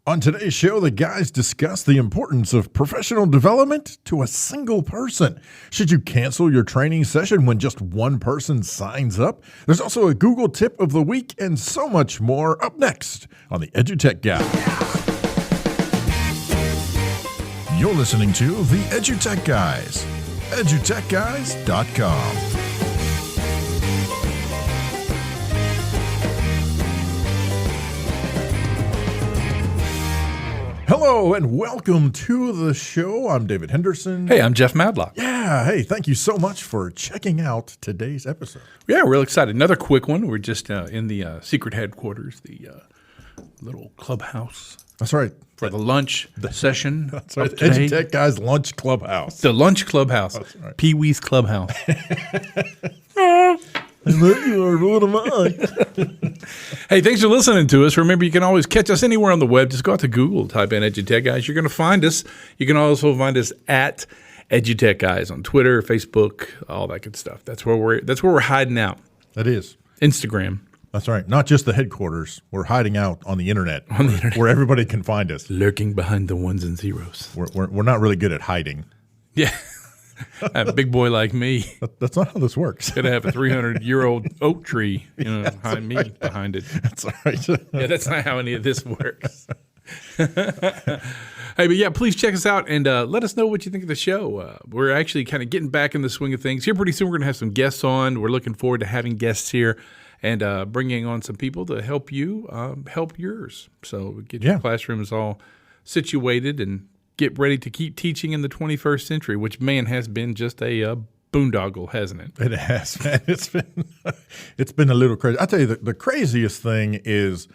On today's show, the guys discuss the importance of professional development to a single person. Should you cancel your training session when just one person signs up? There's also a Google tip of the week and so much more up next on the EduTech Guys. You're listening to the EduTech Guys, edutechguys.com. Hello and welcome to the show. I'm David Henderson. Hey, I'm Jeff Madlock. Yeah, hey, thank you so much for checking out today's episode. Yeah, real excited. Another quick one. We're just in the secret headquarters, the little clubhouse. That's right. For the lunch session. That's right. EduTech Guys Lunch Clubhouse. The lunch clubhouse. That's right. Pee-wee's clubhouse. What am I? Hey, thanks for listening to us. Remember, you can always catch us anywhere on the web. Just go out to Google, type in EduTech Guys. You're going to find us. You can also find us at EduTech Guys on Twitter, Facebook, all that good stuff. That's where we're hiding out. That is. Instagram. That's right. Not just the headquarters. We're hiding out on the internet. Where everybody can find us. Lurking behind the ones and zeros. We're not really good at hiding. Yeah. A big boy like me. That's not how this works. Could have a 300-year-old oak tree, behind me, behind it. That's all right. Yeah, that's not how any of this works. Hey, but yeah, please check us out and let us know what you think of the show. We're actually kind of getting back in the swing of things. Here pretty soon we're going to have some guests on. We're looking forward to having guests here and bringing on some people to help you help yours. So get your classrooms all situated and get ready to keep teaching in the 21st century, which, man, has been just a boondoggle, hasn't it? It has, man. It's been a little crazy. I tell you, the craziest thing is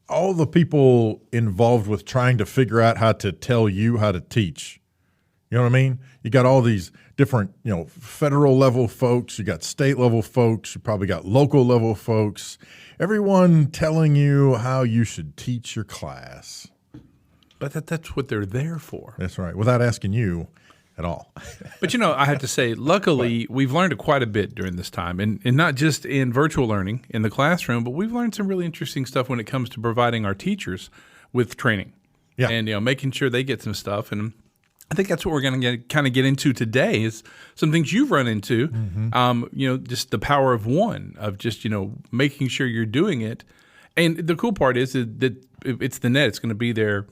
all the people involved with trying to figure out how to tell you how to teach. You know what I mean? You got all these different, federal level folks. You got state level folks. You probably got local level folks. Everyone telling you how you should teach your class. But that's what they're there for. That's right, without asking you at all. But, I have to say, luckily, we've learned quite a bit during this time, and not just in virtual learning in the classroom, but we've learned some really interesting stuff when it comes to providing our teachers with training and making sure they get some stuff. And I think that's what we're going to kind of get into today is some things you've run into, just the power of one, of just, making sure you're doing it. And the cool part is that it's the net. It's going to be there,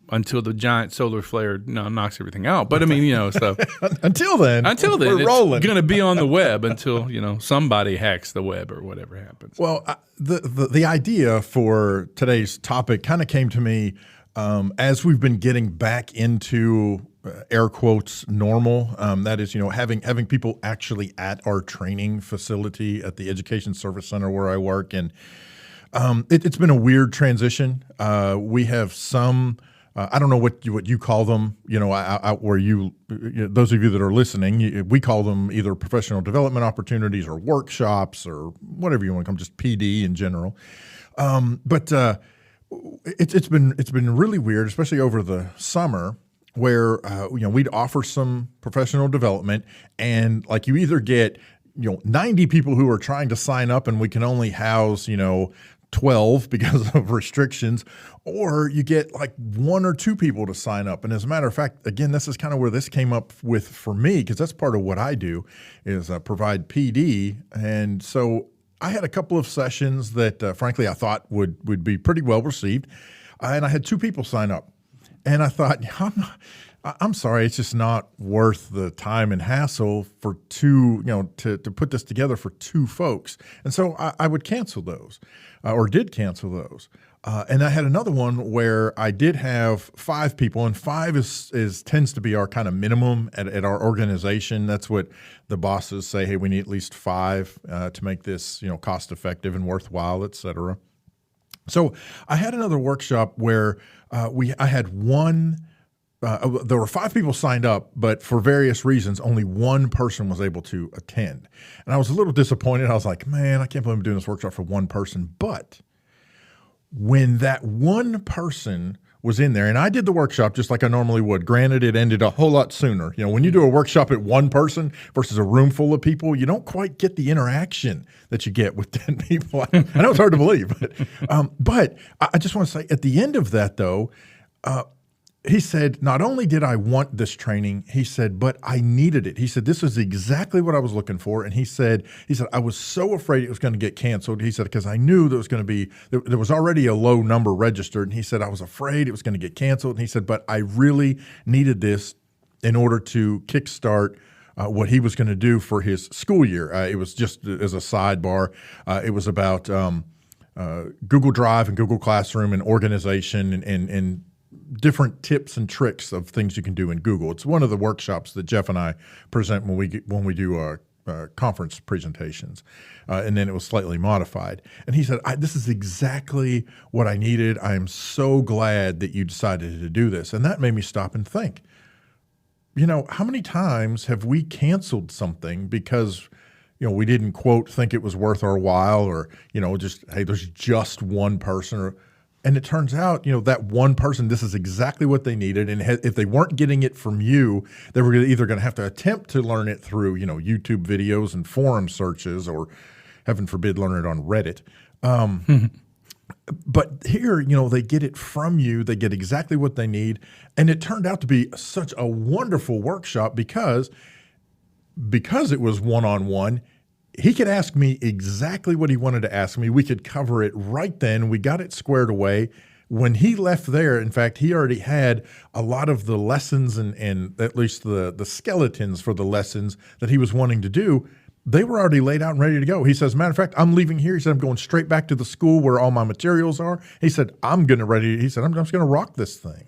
until the giant solar flare knocks everything out. But I mean, so until then, we're rolling. It's going to be on the web until somebody hacks the web or whatever happens. Well, the idea for today's topic kind of came to me as we've been getting back into air quotes normal. That is, having people actually at our training facility at the Education Service Center where I work, and it's been a weird transition. We have some. I don't know what you call them, out where those of you that are listening, we call them either professional development opportunities or workshops or whatever you want to call them, just PD in general. But it's been really weird, especially over the summer, where we'd offer some professional development, and like you either get 90 people who are trying to sign up, and we can only house 12 because of restrictions, or you get like one or two people to sign up. And as a matter of fact, again, this is kind of where this came up with for me, because that's part of what I do is provide PD. And so I had a couple of sessions that frankly I thought would be pretty well received. And I had two people sign up. And I thought, I'm sorry, it's just not worth the time and hassle for two, to put this together for two folks. And so I would cancel those, or did cancel those. And I had another one where I did have 5 people, and 5 tends to be our kind of minimum at our organization. That's what the bosses say. Hey, we need at least 5 to make this cost effective and worthwhile, et cetera. So I had another workshop where I had one. There were 5 people signed up, but for various reasons, only one person was able to attend. And I was a little disappointed. I was like, man, I can't believe I'm doing this workshop for one person. But when that one person was in there, and I did the workshop just like I normally would. Granted, it ended a whole lot sooner. You know, when you do a workshop at one person versus a room full of people, you don't quite get the interaction that you get with 10 people. I know it's hard to believe, but I just want to say at the end of that, though, he said, not only did I want this training, he said, but I needed it. He said, this is exactly what I was looking for. And he said, I was so afraid it was going to get canceled. He said, because I knew there was going to be, there was already a low number registered. And he said, I was afraid it was going to get canceled. And he said, but I really needed this in order to kickstart what he was going to do for his school year. It was just as a sidebar. It was about Google Drive and Google Classroom and organization and different tips and tricks of things you can do in Google. It's one of the workshops that Jeff and I present when we do conference presentations, and then it was slightly modified. And he said, this is exactly what I needed. I am so glad that you decided to do this. And that made me stop and think, you know, how many times have we canceled something because, you know, we didn't, quote, think it was worth our while, or, you know, just, hey, there's just one person, and it turns out, you know, that one person, this is exactly what they needed. And if they weren't getting it from you, they were either going to have to attempt to learn it through, you know, YouTube videos and forum searches, or heaven forbid, learn it on Reddit. But here, you know, they get it from you. They get exactly what they need. And it turned out to be such a wonderful workshop because it was one-on-one. He could ask me exactly what he wanted to ask me. We could cover it right then. We got it squared away. When he left there, in fact, he already had a lot of the lessons and at least the skeletons for the lessons that he was wanting to do. They were already laid out and ready to go. He says, matter of fact, I'm leaving here. He said, I'm going straight back to the school where all my materials are. He said, I'm just going to rock this thing.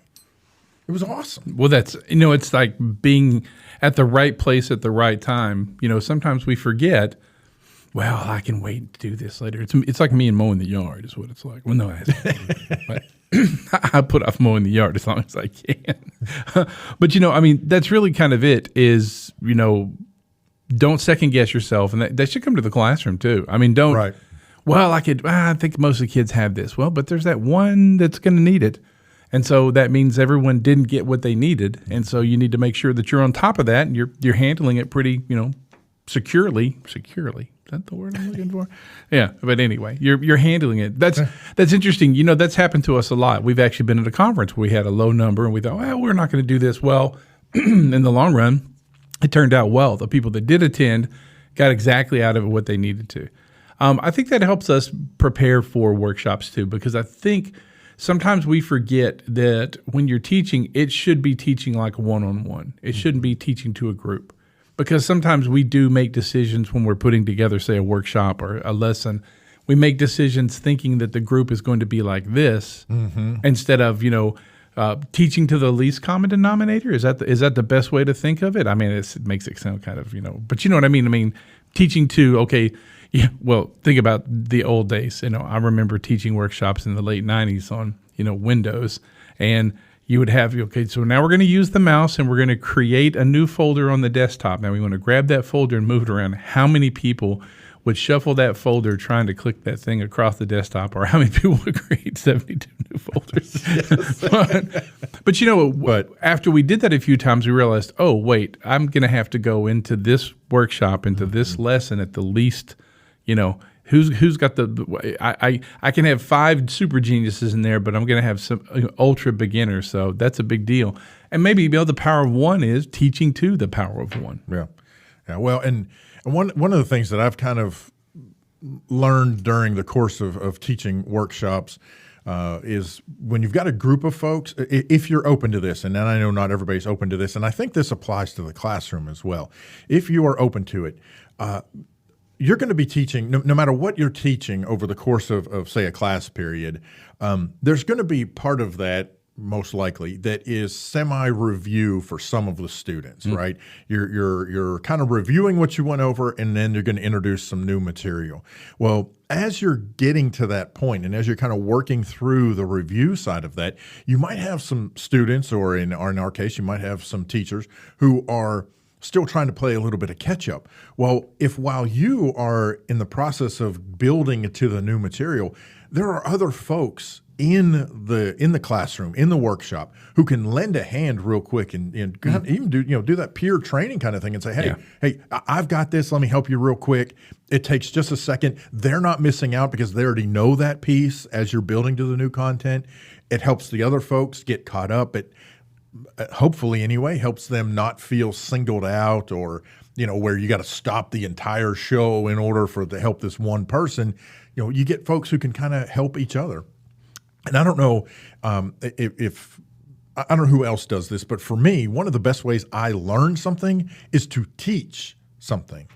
It was awesome. Well, that's, you know, it's like being at the right place at the right time. You know, sometimes we forget, well, I can wait to do this later. It's like me and mowing the yard is what it's like. Well, no, but I put off mowing the yard as long as I can. But, you know, I mean, that's really kind of it is, you know, don't second guess yourself. And that should come to the classroom too. I mean, don't, right. Well, I think most of the kids have this. Well, but there's that one that's going to need it. And so that means everyone didn't get what they needed. And so you need to make sure that you're on top of that and you're handling it pretty, you know, securely. Is that the word I'm looking for? Yeah. But anyway, you're handling it. That's interesting. You know, that's happened to us a lot. We've actually been at a conference where we had a low number and we thought, well, we're not going to do this. Well, in the long run, it turned out well. The people that did attend got exactly out of it what they needed to. I think that helps us prepare for workshops too, because I think sometimes we forget that when you're teaching, it should be teaching like one-on-one. It shouldn't be teaching to a group. Because sometimes we do make decisions when we're putting together, say, a workshop or a lesson. We make decisions thinking that the group is going to be like this instead of, you know, teaching to the least common denominator. Is that the best way to think of it? I mean, it makes it sound kind of, you know, but you know what I mean? I mean, teaching to, okay, yeah, well, think about the old days. You know, I remember teaching workshops in the late 90s on, you know, Windows, and you would have, okay, so now we're going to use the mouse and we're going to create a new folder on the desktop. Now we want to grab that folder and move it around. How many people would shuffle that folder trying to click that thing across the desktop, or how many people would create 72 new folders? Yes. But you know what? After we did that a few times, we realized, oh, wait, I'm going to have to go into this workshop, into this lesson at the least, you know, Who's got I can have 5 super geniuses in there, but I'm going to have some ultra beginners. So that's a big deal. And maybe, you know, the power of one is teaching to the power of one. Yeah. Well, and one of the things that I've kind of learned during the course of teaching workshops is when you've got a group of folks, if you're open to this, and then I know not everybody's open to this, and I think this applies to the classroom as well. If you are open to it, you're going to be teaching, no matter what you're teaching over the course of say, a class period, there's going to be part of that, most likely, that is semi-review for some of the students, right? You're kind of reviewing what you went over, and then you're going to introduce some new material. Well, as you're getting to that point, and as you're kind of working through the review side of that, you might have some students, or in our case, you might have some teachers who are still trying to play a little bit of catch up. Well, if while you are in the process of building to the new material, there are other folks in the classroom, in the workshop, who can lend a hand real quick and even do that peer training kind of thing and say, hey, I've got this. Let me help you real quick. It takes just a second. They're not missing out because they already know that piece as you're building to the new content. It helps the other folks get caught up. It hopefully anyway helps them not feel singled out or where you got to stop the entire show in order to help this one person. You get folks who can kind of help each other. And I don't know if I don't know who else does this, but for me, one of the best ways I learn something is to teach something.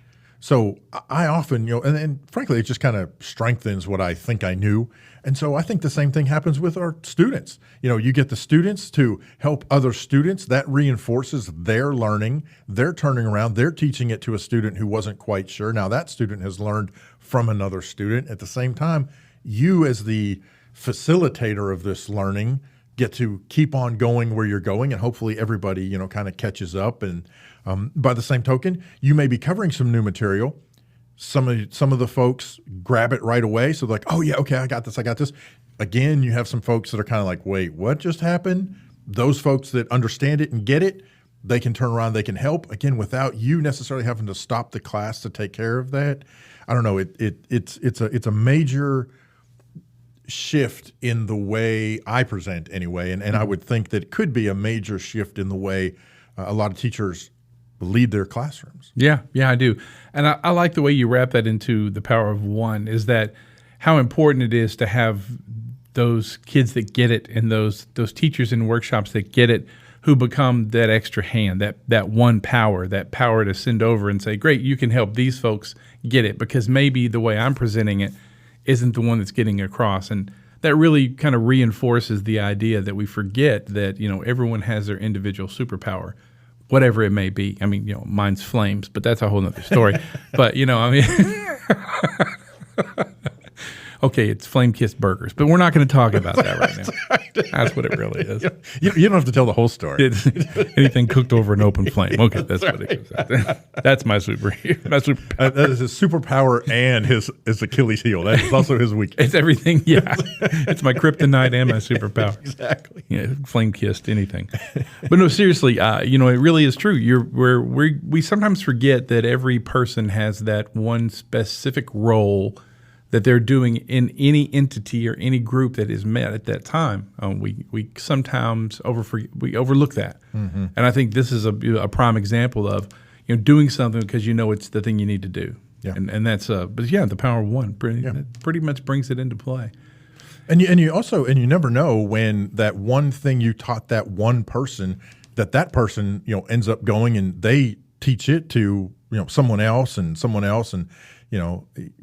So I often, and frankly, it just kind of strengthens what I think I knew. And so I think the same thing happens with our students. You get the students to help other students. That reinforces their learning. They're turning around. They're teaching it to a student who wasn't quite sure. Now that student has learned from another student. At the same time, you as the facilitator of this learning get to keep on going where you're going, and hopefully everybody, kind of catches up. And by the same token, you may be covering some new material. Some of the folks grab it right away. So they're like, oh yeah, okay, I got this. Again, you have some folks that are kind of like, wait, what just happened? Those folks that understand it and get it, they can turn around, they can help, again, without you necessarily having to stop the class to take care of that. I don't know, it's a major shift in the way I present anyway, and I would think that it could be a major shift in the way a lot of teachers lead their classrooms. Yeah, I do. And I like the way you wrap that into the power of one, is that how important it is to have those kids that get it and those teachers in workshops that get it, who become that extra hand, that one power, that power to send over and say, great, you can help these folks get it, because maybe the way I'm presenting it isn't the one that's getting across. And that really kind of reinforces the idea that we forget that, everyone has their individual superpower, whatever it may be. I mean, mine's flames, but that's a whole nother story. But, okay, it's flame-kissed burgers, but we're not going to talk about that right now. That's what it really is. You don't have to tell the whole story. It's anything cooked over an open flame. Okay, that's what it is. That's my superpower. That is his superpower and his Achilles heel. That is also his weakness. It's everything, yeah. It's my kryptonite and my superpower. Exactly. Yeah, flame-kissed, anything. But no, seriously, it really is true. We sometimes forget that every person has that one specific role that they're doing in any entity or any group that is met at that time. We sometimes overlook that. Mm-hmm. And I think this is a prime example of doing something because it's the thing you need to do. Yeah. And that's the power of one pretty much brings it into play. And you never know when that one thing you taught that one person, that person ends up going and they teach it to someone else and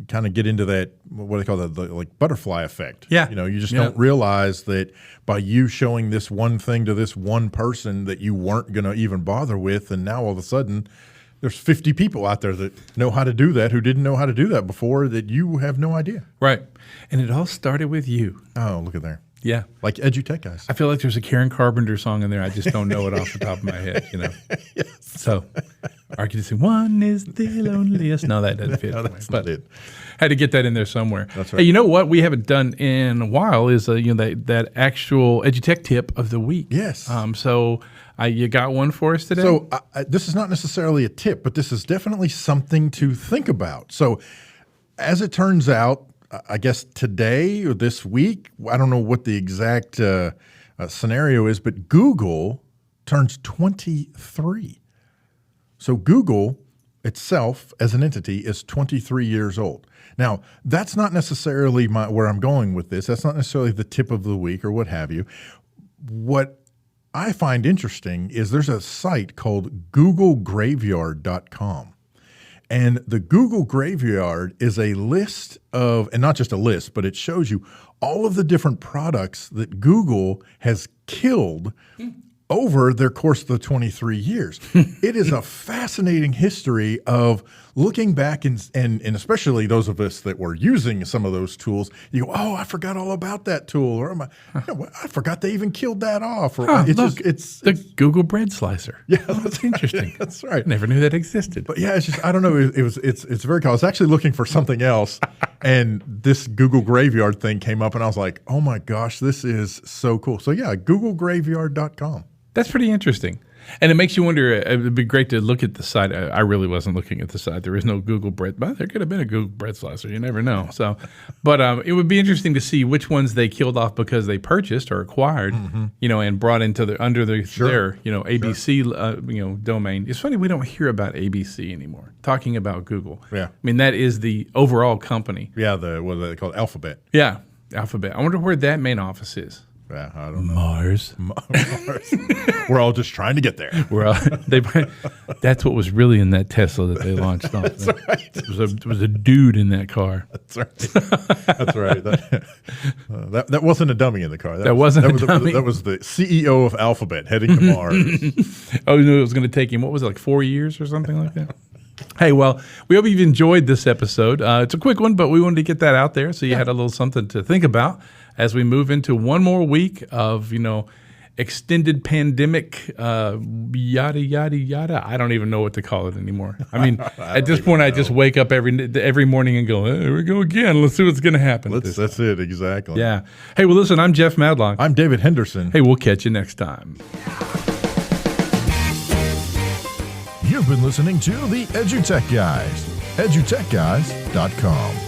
kind of get into that, what they call the like butterfly effect. Yeah. You just don't realize that by you showing this one thing to this one person that you weren't going to even bother with, and now all of a sudden there's 50 people out there that know how to do that who didn't know how to do that before, that you have no idea. Right. And it all started with you. Oh, look at there. Yeah. Like EduTechGuys. I feel like there's a Karen Carpenter song in there. I just don't know it off the top of my head, Yes. So I could just say, one is the loneliest. No, that doesn't fit. No, that's not it. Had to get that in there somewhere. That's right. Hey, you know what we haven't done in a while is that actual EduTech tip of the week. Yes. So you got one for us today? So this is not necessarily a tip, but this is definitely something to think about. So as it turns out, I guess today or this week, I don't know what the exact scenario is, but Google turns 23. So Google itself as an entity is 23 years old. Now, that's not necessarily where I'm going with this. That's not necessarily the tip of the week or what have you. What I find interesting is there's a site called googlegraveyard.com. And the Google Graveyard is a list of, and not just a list, but it shows you all of the different products that Google has killed over their course of the 23 years. It is a fascinating history of looking back and especially those of us that were using some of those tools, you go, oh, I forgot all about that tool, or I forgot they even killed that off. Or it's the Google bread slicer. Yeah, that's interesting. That's right. Never knew that existed. But yeah, it's just I don't know. It's very cool. I was actually looking for something else, and this Google Graveyard thing came up, and I was like, oh my gosh, this is so cool. So yeah, GoogleGraveyard.com. That's pretty interesting. And it makes you wonder, it would be great to look at the site. I really wasn't looking at the site. There is no Google bread, but there could have been a Google bread slicer. You never know. So, but it would be interesting to see which ones they killed off because they purchased or acquired, and brought into their ABC, domain. It's funny we don't hear about ABC anymore. Talking about Google. Yeah. I mean, that is the overall company. Yeah. What are they called? Alphabet. Yeah. Alphabet. I wonder where that main office is. Yeah, I don't know. Mars. We're all just trying to get there. That's what was really in that Tesla that they launched off. That's right. It was a dude in that car. That's right. That's right. That wasn't a dummy in the car. That wasn't a dummy. That was the CEO of Alphabet heading to Mars. Oh, no, it was going to take him, what was it, like 4 years or something like that? Hey, well, we hope you've enjoyed this episode. It's a quick one, but we wanted to get that out there so you had a little something to think about as we move into one more week of, extended pandemic, yada, yada, yada. I don't even know what to call it anymore. I mean, at this point, I just wake up every morning and go, here we go again. Let's see what's going to happen. That's it, exactly. Yeah. Hey, well, listen, I'm Jeff Madlock. I'm David Henderson. Hey, we'll catch you next time. You've been listening to the EduTech Guys, edutechguys.com.